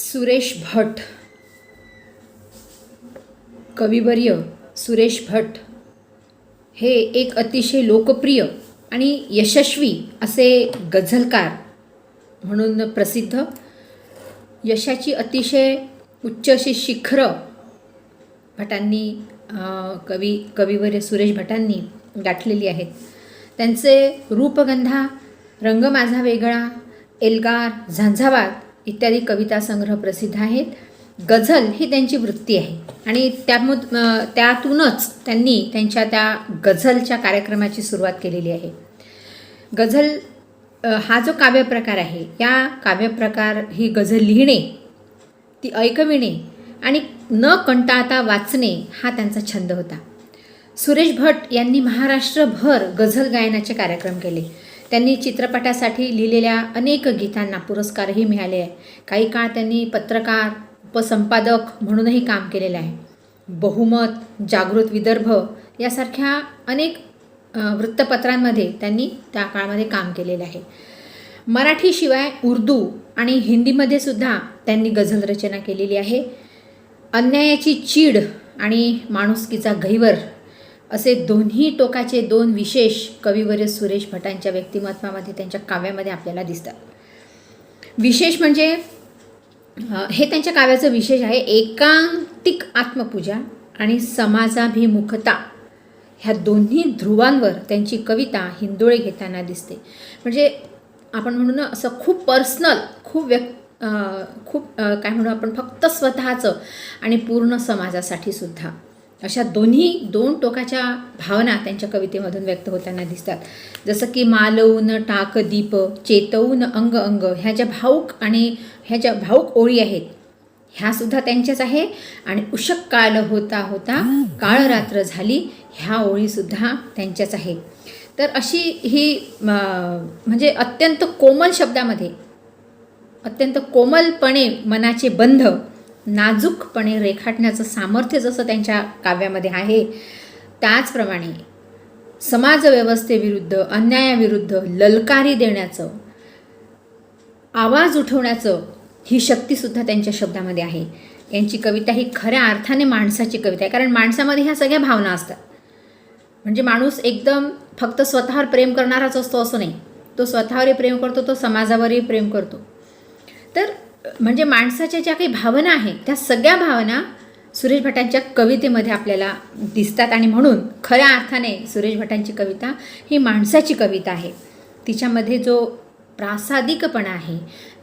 सुरेश भट, कविवर्य सुरेश भट हे एक अतिशय लोकप्रिय आणि यशस्वी असे गझलकार म्हणून प्रसिद्ध. यशाची अतिशय उच्च अशी शिखरं भटांनी कविवर्य सुरेश भटांनी गाठलेली आहेत. त्यांचे रूपगंधा, रंग माझा वेगळा, एल्गार, झंझावात इत्यादी कविता संग्रह प्रसिद्ध आहेत. गझल ही त्यांची वृत्ती आहे आणि त्यातूनच त्यांनी त्यांच्या त्या गझलच्या कार्यक्रमाची सुरुवात केलेली आहे. गझल हा जो काव्यप्रकार आहे, या काव्यप्रकार ही गझल लिहिणे, ती ऐकविणे आणि न कंटाळता वाचणे हा त्यांचा छंद होता. सुरेश भट यांनी महाराष्ट्रभर गझल गायनाचे कार्यक्रम केले. त्यांनी चित्रपटासाठी लिहिलेल्या अनेक गीतांना पुरस्कारही मिळाले आहे. काही काळ त्यांनी पत्रकार, उपसंपादक म्हणूनही काम केलेलं आहे. बहुमत, जागृत विदर्भ यासारख्या अनेक वृत्तपत्रांमध्ये त्यांनी त्या काळामध्ये काम केलेलं आहे. मराठीशिवाय उर्दू आणि हिंदीमध्ये सुद्धा त्यांनी गझल रचना केलेली आहे. अन्यायाची चीड आणि माणुसकीचा गहिवर असे दोन्ही टोकाचे दोन विशेष कविवर्य सुरेश भटांच्या व्यक्तिमत्वामध्ये, त्यांच्या काव्यामध्ये आपल्याला दिसतात. विशेष म्हणजे हे त्यांच्या काव्याचं विशेष आहे, एकांतिक आत्मपूजा आणि समाजाभिमुखता ह्या दोन्ही ध्रुवांवर त्यांची कविता हिंदोळे घेताना दिसते. म्हणजे आपण म्हणू ना, असं खूप पर्सनल, खूप काय म्हणू आपण, फक्त स्वतःचं आणि पूर्ण समाजासाठी सुद्धा, अशा दोन टोकाच्या भावना त्यांच्या कवितेमधून व्यक्त होताना दिसतात. जसं की मालवून टाक दीप, चेतवून अंग अंग, ह्या ज्या भाऊक ओळी आहेत ह्यासुद्धा त्यांच्याच आहे. आणि उशक काल होता होता काळ रात्र झाली, ह्या ओळीसुद्धा त्यांच्याच आहे. तर अशी ही म्हणजे अत्यंत कोमल शब्दामध्ये, अत्यंत कोमलपणे मनाचे बंध नाजूकपणे रेखाटण्याचं सामर्थ्य जसं त्यांच्या काव्यामध्ये आहे, त्याचप्रमाणे समाजव्यवस्थेविरुद्ध, अन्यायाविरुद्ध ललकारी देण्याचं, आवाज उठवण्याचं ही शक्तीसुद्धा त्यांच्या शब्दामध्ये आहे. यांची कविता ही खऱ्या अर्थाने माणसाची कविता आहे, कारण माणसामध्ये ह्या सगळ्या भावना असतात. म्हणजे माणूस एकदम फक्त स्वतःवर प्रेम करणाराच असतो असं नाही, तो स्वतःवरही प्रेम करतो, तो समाजावरही प्रेम करतो. तर म्हणजे माणसाच्या ज्या काही भावना आहेत त्या सगळ्या भावना सुरेश भटांच्या कवितेमध्ये आपल्याला दिसतात. आणि म्हणून खऱ्या अर्थाने सुरेश भटांची कविता ही माणसाची कविता आहे. तिच्यामध्ये जो प्रासादिकपणा आहे,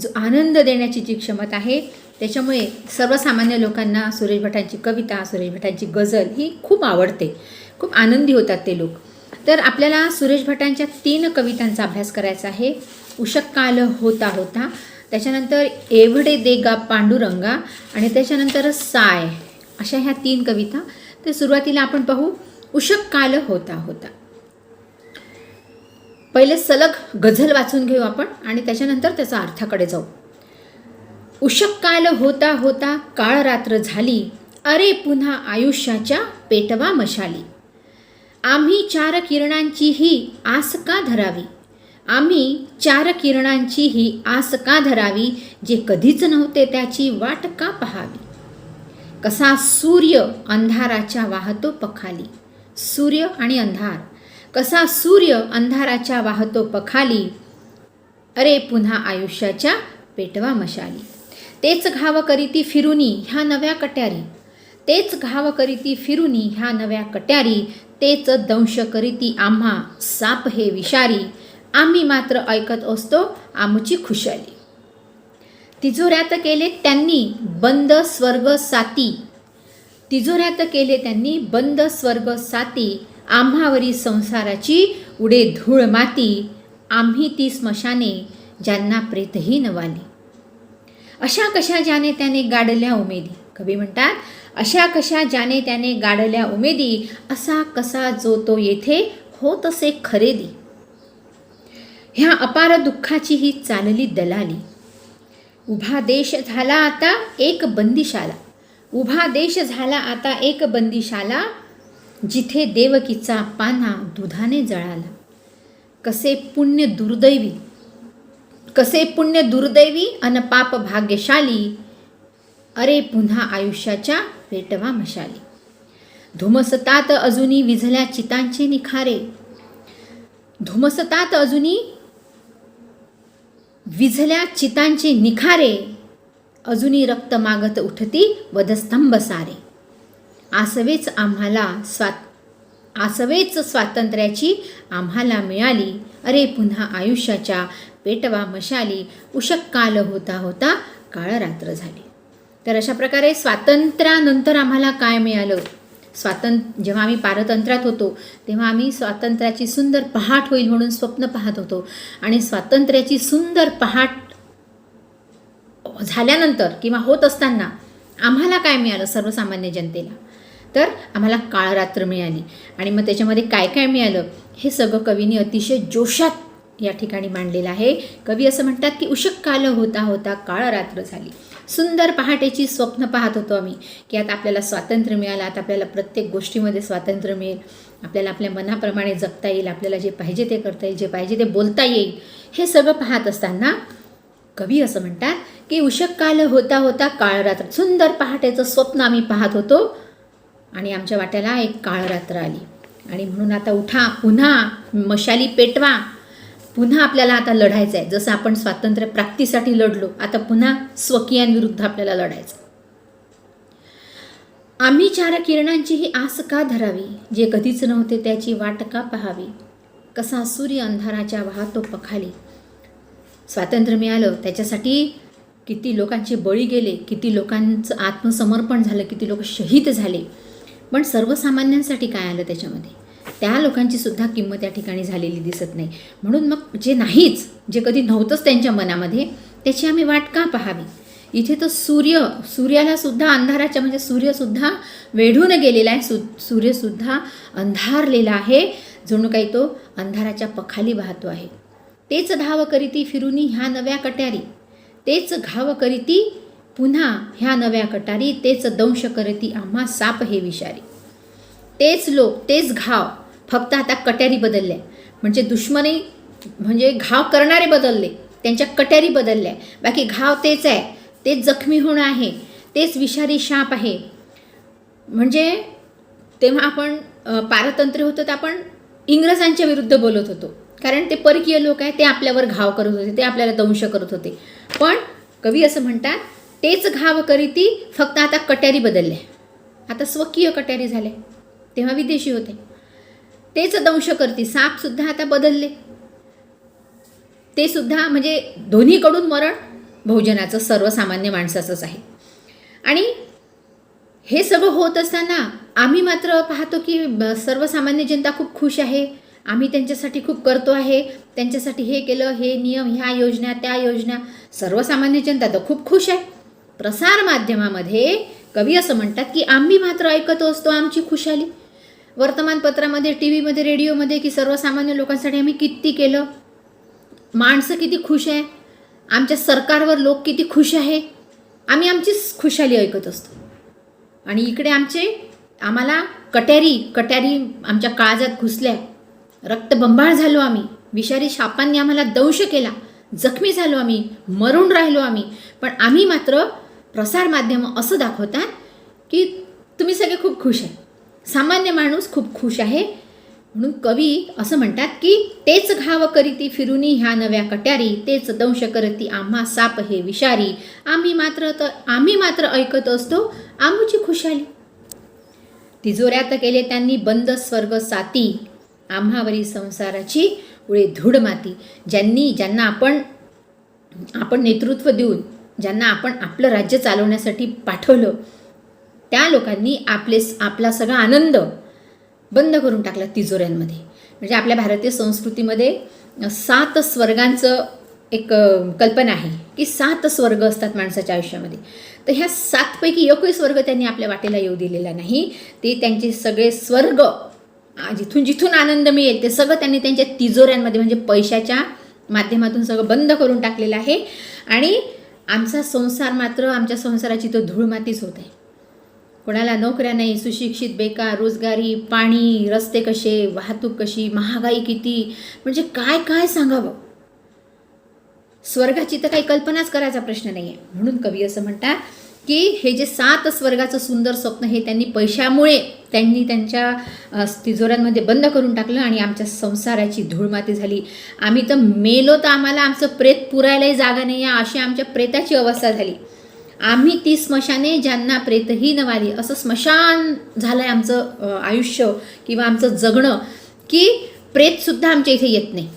जो आनंद देण्याची जी क्षमता आहे, त्याच्यामुळे सर्वसामान्य लोकांना सुरेश भटांची कविता, सुरेश भटांची गझल ही खूप आवडते, खूप आनंदी होतात ते लोक. तर आपल्याला सुरेश भटांच्या 3 कवितांचा अभ्यास करायचा आहे. उशक काल होता होता, त्याच्यानंतर एवढे देगा पांडुरंगा आणि त्याच्यानंतर साय, अशा ह्या 3 कविता. तर सुरुवातीला आपण पाहू उशक काल होता होता. पहिले सलग गझल वाचून घेऊ आपण आणि त्याच्यानंतर त्याचा अर्थाकडे जाऊ. उशक काल होता होता काळ रात्र झाली, अरे पुन्हा आयुष्याच्या पेटवा मशाली. आम्ही 4 किरणांची ही आस का धरावी, आम्ही 4 किरणांची ही आस का धरावी, जे कधीच नव्हते त्याची वाट का पाहावी. कसा सूर्य अंधाराच्या वाहतो पखाली, सूर्य आणि अंधार, कसा सूर्य अंधाराच्या वाहतो पखाली, अरे पुन्हा आयुष्याच्या पेटवा मशाली. तेच घाव करीती फिरुनी ह्या नव्या कट्यारी, तेच घाव करीती फिरुनी ह्या नव्या कट्यारी, तेच दंश करीती आम्हा साप हे विषारी, आम्ही मात्र ऐकत असतो आमची खुशाली. तिजोऱ्यात केले त्यांनी बंद स्वर्ग साती, तिजोऱ्यात केले त्यांनी बंद स्वर्ग साती, आम्हावरी संसाराची उडे धूळ माती, आम्ही ती स्मशाने ज्यांना प्रेतही नवाली. अशा कशा ज्याने त्याने गाडल्या उमेदी, कवी म्हणतात अशा कशा ज्याने त्याने गाडल्या उमेदी, असा कसा जो तो येथे होत असे खरेदी. ह्या अपार दुःखाची ही चालली दलाली, उभा देश झाला आता एक बंदिशाला, उभा देश झाला आता एक बंदिशाला, जिथे देवकीचा पान्हा दुधाने जळाला. कसे पुण्य दुर्दैवी, कसे पुण्य दुर्दैवी अन पाप भाग्यशाली, अरे पुन्हा आयुष्याच्या पेटवा मशाली. धुमसतात अजूनी विझल्या चितांचे निखारे. धुमसतात अजूनी विझल्या चितांचे निखारे. अजूनी रक्त मागत उठती वधस्तंभ सारे. आसवेच स्वातंत्र्याची आम्हाला मिळाली. अरे पुन्हा आयुष्याच्या पेटवा मशाली. उषक काल होता होता काळ रात्र झाली. तर अशा प्रकारे स्वातंत्र्यानंतर आम्हाला काय मिळालं? जेव्हा आम्ही पारतंत्र्यात होतो तेव्हा आम्ही स्वातंत्र्याची सुंदर पहाट होईल म्हणून स्वप्न पाहत होतो. आणि स्वातंत्र्याची सुंदर पहाट झाल्यानंतर किंवा होत असताना आम्हाला काय मिळालं सर्वसामान्य जनतेला? तर आम्हाला काळरात्र मिळाली. आणि मग त्याच्यामध्ये काय काय मिळालं हे सगळं कवीने अतिशय जोशात या ठिकाणी मांडलेलं आहे. कवी असं म्हणतात की उषक काल होता होता काळ रात्र झाली. सुंदर पहाटेची स्वप्न पाहत होतो आम्ही की आता आपल्याला स्वातंत्र्य मिळालं, आता आपल्याला प्रत्येक गोष्टीमध्ये स्वातंत्र्य मिळेल, आपल्याला आपल्या मनाप्रमाणे जगता येईल, आपल्याला जे पाहिजे ते करता येईल, जे पाहिजे ते बोलता येईल. हे सगळं पाहत असताना कवी असं म्हणतात की उषक काल होता होता काळ रात्र. सुंदर पहाटेचं स्वप्न आम्ही पाहत होतो आणि आमच्या वाट्याला एक काळ रात्र आली. आणि म्हणून आता उठा, पुन्हा मशाली पेटवा, पुन्हा आपल्याला आता लढायचं आहे. जसं आपण स्वातंत्र्य प्राप्तीसाठी लढलो, आता पुन्हा स्वकीयांविरुद्ध आपल्याला लढायचं. आम्ही चार किरणांची ही आस का धरावी, जे कधीच नव्हते त्याची वाट का पाहावी. कसा सूर्य अंधाराच्या वाहतो पखाली. स्वातंत्र्य मिळालं त्याच्यासाठी किती लोकांचे बळी गेले, किती लोकांचं आत्मसमर्पण झालं, किती लोक शहीद झाले. पण सर्वसामान्यांसाठी काय आलं त्याच्यामध्ये? त्या लोकांची सुद्धा किंमत या ठिकाणी झालेली दिसत नाही. म्हणून मग जे नाहीच, जे कधी नव्हतंच त्यांच्या मनामध्ये, त्याची आम्ही वाट का पाहावी. इथे तर सूर्याला सुद्धा अंधाराच्या म्हणजे सूर्यसुद्धा वेढून गेलेला आहे, सूर्यसुद्धा अंधारलेला आहे, जणू काही तो अंधाराच्या पखाली वाहतो आहे. तेच धाव करीती फिरुनी ह्या नव्या कट्यारी. तेच घाव करीती पुन्हा ह्या नव्या कटारी. तेच दंश करती आम्हा साप हे विषारी. तेच लोक, तेच घाव, फक्त आता कट्यारी बदलल्या. म्हणजे दुश्मनी म्हणजे घाव करणारे बदलले, त्यांच्या कट्यारी बदलल्या. बाकी घाव तेच आहे, तेच जखमी होणं आहे, तेच विषारी शाप आहे. म्हणजे तेव्हा आपण पारतंत्र्य होतं तर आपण इंग्रजांच्या विरुद्ध बोलत होतो, कारण ते परकीय लोक आहे, ते आपल्यावर घाव करत होते, ते आपल्याला दंश करत होते. पण कवी असं म्हणतात तेच घाव करीती, फक्त आता कट्यारी बदलल्या, आता स्वकीय कट्यारी झाल्या, तेव्हा विदेशी होते. तेच दंश करती, सापसुद्धा आता बदलले, ते सुद्धा म्हणजे दोन्हीकडून मरण बहुजनाचं, सर्वसामान्य माणसाचंच आहे. आणि हे सगळं होत असताना आम्ही मात्र पाहतो की सर्वसामान्य जनता खूप खुश आहे. आम्ही त्यांच्यासाठी खूप करतो आहे, त्यांच्यासाठी हे केलं, हे नियम, ह्या योजना, त्या योजना. सर्वसामान्य जनता तर खूप खुश आहे. प्रसार माध्यमामध्ये कवी असं म्हणतात की आम्ही मात्र ऐकत असतो आमची खुशाली. वर्तमानपत्रामध्ये, टी व्हीमध्ये, रेडिओमध्ये की सर्वसामान्य लोकांसाठी आम्ही किती केलं, माणसं किती खुश आहे, आमच्या सरकारवर लोक किती खुश आहे, आम्ही आमचीच खुशाली ऐकत असतो. आणि इकडे आम्हाला कट्यारी आमच्या काळजात घुसल्या, रक्तबंबाळ झालो आम्ही, विषारी शापांनी आम्हाला दंश केला, जखमी झालो आम्ही, मरून राहिलो आम्ही. पण आम्ही मात्र प्रसार माध्यम असं दाखवतात की तुम्ही सगळे खूप खुश आहे, सामान्य माणूस खूप खुश आहे. म्हणून कवी असं म्हणतात की तेच घाव करीती फिरुनी ह्या नव्या कट्यारी. तेच दंश करती आम्हा साप हे विषारी. आम्ही मात्र ऐकत असतो आमची खुशाली. तिजोऱ्यात केले त्यांनी बंद स्वर्ग साती. आम्हावरी संसाराची उडे धूळ माती. ज्यांना आपण नेतृत्व देऊन, ज्यांना आपण आपलं राज्य चालवण्यासाठी पाठवलं, त्या लोकांनी आपला सगळा आनंद बंद करून टाकला तिजोऱ्यांमध्ये. म्हणजे आपल्या भारतीय संस्कृतीमध्ये 7 स्वर्गांचं एक कल्पना आहे की 7 स्वर्ग असतात माणसाच्या आयुष्यामध्ये. तर ह्या 7 पैकी एकही स्वर्ग त्यांनी आपल्या वाटेला येऊ दिलेला नाही. ते त्यांचे सगळे स्वर्ग, जिथून आनंद मिळेल ते सगळं त्यांनी त्यांच्या तिजोऱ्यांमध्ये म्हणजे पैशाच्या माध्यमातून सगळं बंद करून टाकलेलं आहे. आणि आमचा संसार मात्र, आमच्या संसाराची तो धूळमातीच होत आहे. कोणाला नोकऱ्या नाही, सुशिक्षित, बेकार, रोजगारी, पाणी, रस्ते कसे, वाहतूक कशी, महागाई किती, म्हणजे काय सांगावं. स्वर्गाची तर काही कल्पनाच करायचा प्रश्न नाही आहे. म्हणून कवी असं म्हणतात की हे जे 7 स्वर्गाचं सुंदर स्वप्न हे त्यांनी पैशामुळे त्यांनी त्यांच्या तिजोऱ्यांमध्ये बंद करून टाकलं आणि आमच्या संसाराची धूळमाती झाली. आम्ही तर मेलो तर आम्हाला आमचं प्रेत पुरायलाही जागा नाही आहे, अशी आमच्या प्रेताची अवस्था झाली. आम्ही ती स्मशाने ज्यांना प्रेतही न वाली, असं स्मशान झालं आहे आमचं आयुष्य किंवा आमचं जगणं, की प्रेतसुद्धा आमच्या इथे येत नाही.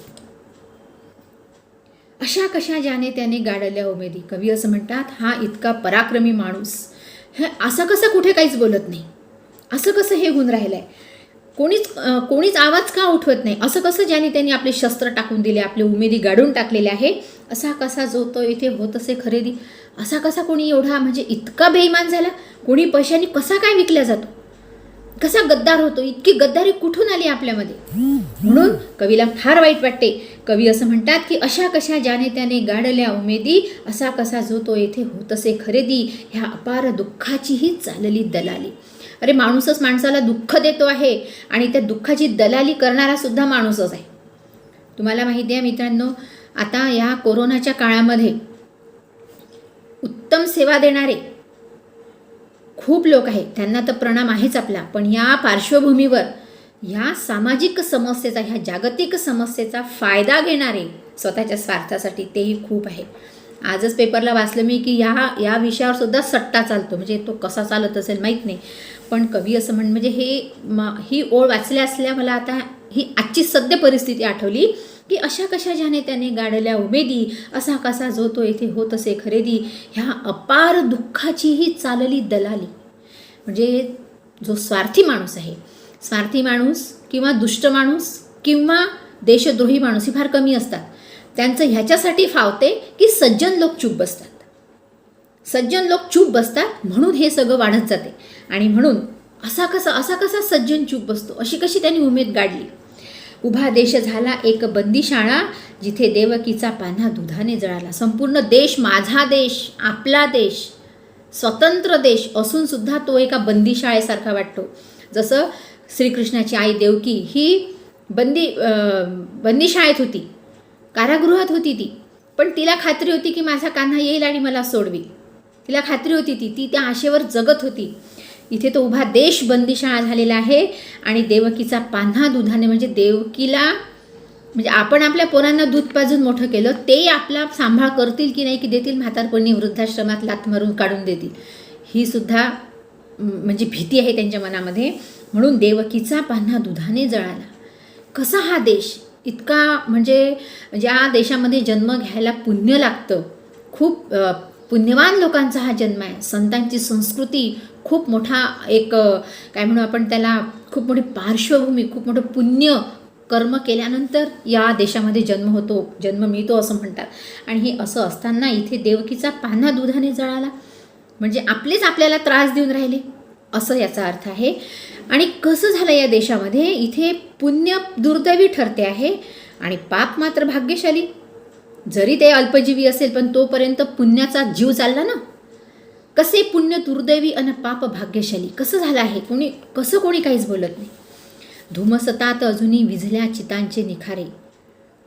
अशा कशा ज्याने त्याने गाडल्या उमेदी. कवी असं म्हणतात, हा इतका पराक्रमी माणूस हे असं कसं कुठे काहीच बोलत नाही, असं कसं हे होऊन राहिलं आहे, कोणीच आवाज का उठवत नाही, असं कसं ज्याने त्यांनी आपले शस्त्र टाकून दिले, आपले उमेदी गाडून टाकलेले आहे, असा कसा जो तो इथे होत असे खरेदी, असा कसा कोणी एवढा म्हणजे इतका बेईमान झाला, कोणी पैशाने कसा काय विकला जातो, कसा गद्दार होतो, इतकी गद्दारी कुठून आली आपल्यामध्ये. म्हणून कवीला फार वाईट वाटते. कवी असं म्हणतात की अशा कशा ज्याने त्याने गाडल्या उमेदी, असा कसा जो तो येथे होत असे खरेदी, ह्या अपार दुःखाचीही चालली दलाली. अरे माणूसच माणसाला दुःख देतो आहे आणि त्या दुःखाची दलाली करणारा सुद्धा माणूसच आहे. तुम्हाला माहिती आहे मित्रांनो, आता या कोरोनाच्या काळामध्ये उत्तम सेवा देणारे खूप लोक आहेत, त्यांना तर प्रणाम आहेच आपला. पण या पार्श्वभूमीवर ह्या सामाजिक समस्येचा, ह्या जागतिक समस्येचा फायदा घेणारे स्वतःच्या स्वार्थासाठी तेही खूप आहे. आजच पेपरला वाचलं मी की या विषयावर सुद्धा सट्टा चालतो, म्हणजे तो कसा चालत असेल माहीत नाही. पण कवी असं म्हणजे ही ओळ वाचल्या असल्या मला आता ही आजची सद्य परिस्थिती आठवली की अशा कशा ज्याने त्याने गाडल्या उमेदी, असा कसा जो तो येथे होत असे खरेदी, ह्या अपार दुःखाचीही चालली दलाली. म्हणजे जो स्वार्थी माणूस आहे, स्वार्थी माणूस किंवा दुष्ट माणूस किंवा देशद्रोही माणूस ही फार कमी असतात. त्यांचं ह्याच्यासाठी फावते की सज्जन लोक चूप बसतात, सज्जन लोक चूप बसतात म्हणून हे सगळं वाढत जाते. आणि म्हणून असा कसा सज्जन चूप बसतो, अशी कशी त्यांनी उमेद गाडली. उभा देश झाला एक बंदीशाळा, जिथे देवकीचा पान्हा दुधाने जळाला. संपूर्ण देश माझा देश, आपला देश, स्वतंत्र देश असून सुद्धा तो एका बंदीशाळेसारखा वाटतो. जसं श्रीकृष्णाची आई देवकी ही बंदीशाळेत होती, कारागृहात होती ती, पण तिला खात्री होती की माझा कान्हा येईल आणि मला सोडवी. तिला खात्री होती, ती त्या आशेवर जगत होती. इथे तो उभा देश बंदीशाळा झालेला आहे आणि देवकीचा पान्हा दुधाने, म्हणजे देवकीला, म्हणजे आपण आपल्या पोरांना दूध पाजून मोठं केलं, ते आपला सांभाळ करतील की नाही, की देतील म्हातारपणी वृद्धाश्रमात लाथ मारून काढून देतील, ही सुद्धा म्हणजे भीती आहे त्यांच्या मनामध्ये. म्हणून देवकीचा पान्हा दुधाने जळाला. कसा हा देश, इतका म्हणजे ज्या देशामध्ये जन्म घ्यायला पुण्य लागतं, खूप पुण्यवान लोकांचा हा जन्म आहे. संतांची संस्कृती खूप मोठा एक काय म्हणू आपण त्याला, खूप मोठी पार्श्वभूमी, खूप मोठं पुण्य कर्म केल्यानंतर या देशामध्ये जन्म मिळतो असं म्हणतात. आणि हे असं असताना इथे देवकीचा पान्हा दुधाने जळाला, म्हणजे आपलेच आपल्याला त्रास देऊन राहिले असं याचा अर्थ आहे. आणि कसं झालं या देशामध्ये, इथे पुण्य दुर्दैवी ठरते आहे आणि पाप मात्र भाग्यशाली. जरी ते अल्पजीवी असेल पण तोपर्यंत पुण्याचा जीव चालला ना. कसे पुण्य दुर्दैवी आणि पाप भाग्यशाली कसं झालं आहे, कोणी काहीच बोलत नाही. धुमसतात अजूनी विझल्या चितांचे निखारे,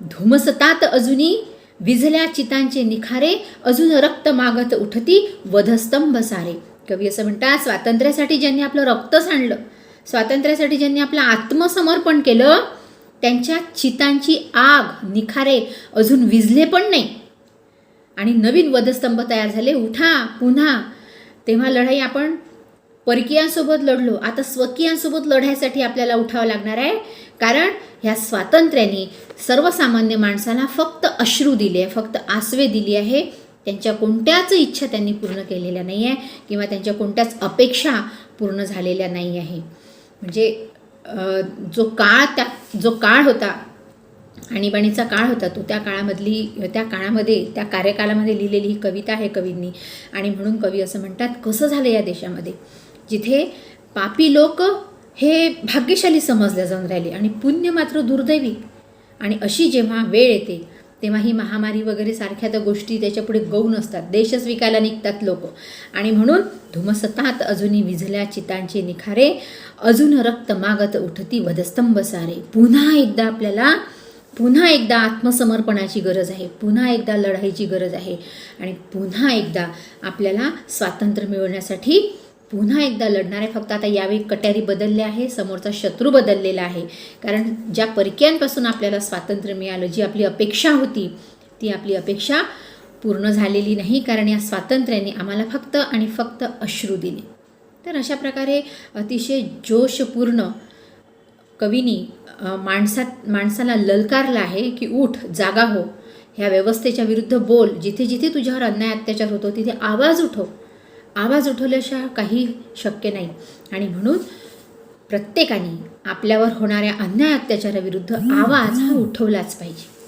धुमसतात अजूनी विझल्या चितांचे निखारे, अजून रक्त मागत उठती वधस्तंभ सारे. कवी असं म्हणतात, स्वातंत्र्यासाठी ज्यांनी आपलं रक्त सांडलं, स्वातंत्र्यासाठी ज्यांनी आपलं आत्मसमर्पण केलं, त्यांच्या चितांची आग निखारे अजून विझले पण नाही आणि नवीन वधस्तंभ तयार झाले. उठा पुन्हा. तेव्हा लढाई आपण परकीयांसोबत लढलो, आता स्वकीयांसोबत लढायसाठी आपल्याला उठावं लागणार आहे. कारण ह्या स्वातंत्र्याने सर्वसामान्य माणसाला फक्त अश्रू दिले आहे, फक्त आसवे दिली आहे. त्यांच्या कोणत्याच इच्छा त्यांनी पूर्ण केलेल्या नाही आहे किंवा त्यांच्या कोणत्याच अपेक्षा पूर्ण झालेल्या नाही आहे. म्हणजे जो काळ होता, आणीबाणीचा काळ होता, तो त्या कार्यकालामध्ये लिहिलेली ही कविता आहे कवींनी. आणि म्हणून कवी असं म्हणतात, कसं झालं या देशामध्ये, जिथे पापी लोक हे भाग्यशाली समजले जाऊन राहिले आणि पुण्य मात्र दुर्दैवी. आणि अशी जेव्हा वेळ येते तेव्हा ही महामारी वगैरे सारख्या त्या गोष्टी त्याच्यापुढे गौण असतात, देशच विकायला निघतात लोक. आणि म्हणून धुमसतात अजूनी विझल्या चितांचे निखारे, अजून रक्त मागत उठती वधस्तंभ सारे. पुन्हा एकदा आपल्याला पुन्हा एकदा आत्मसमर्पणाची गरज आहे, पुन्हा एकदा लढाईची गरज आहे आणि पुन्हा एकदा आपल्याला स्वातंत्र्य मिळवण्यासाठी पुन्हा एकदा लढणार आहे. फक्त आता यावेळी कट्यारी बदलले आहे, समोरचा शत्रू बदललेला आहे. कारण ज्या परकीयांपासून आपल्याला स्वातंत्र्य मिळालं, जी आपली अपेक्षा होती, ती आपली अपेक्षा पूर्ण झालेली नाही. कारण या स्वातंत्र्याने आम्हाला फक्त आणि फक्त अश्रू दिले. तर अशा प्रकारे अतिशय जोशपूर्ण कवीनी माणसाला ललकारलं आहे की उठ, जागा हो, ह्या व्यवस्थेच्या विरुद्ध बोल. जिथे जिथे तुझ्यावर अन्याय अत्याचार होतो तिथे आवाज उठव. आवाज उठवल्याशिवाय काही शक्य नाही. आणि म्हणून प्रत्येकाने आपल्यावर होणाऱ्या अन्याय अत्याचाराविरुद्ध आवाज हा उठवलाच पाहिजे.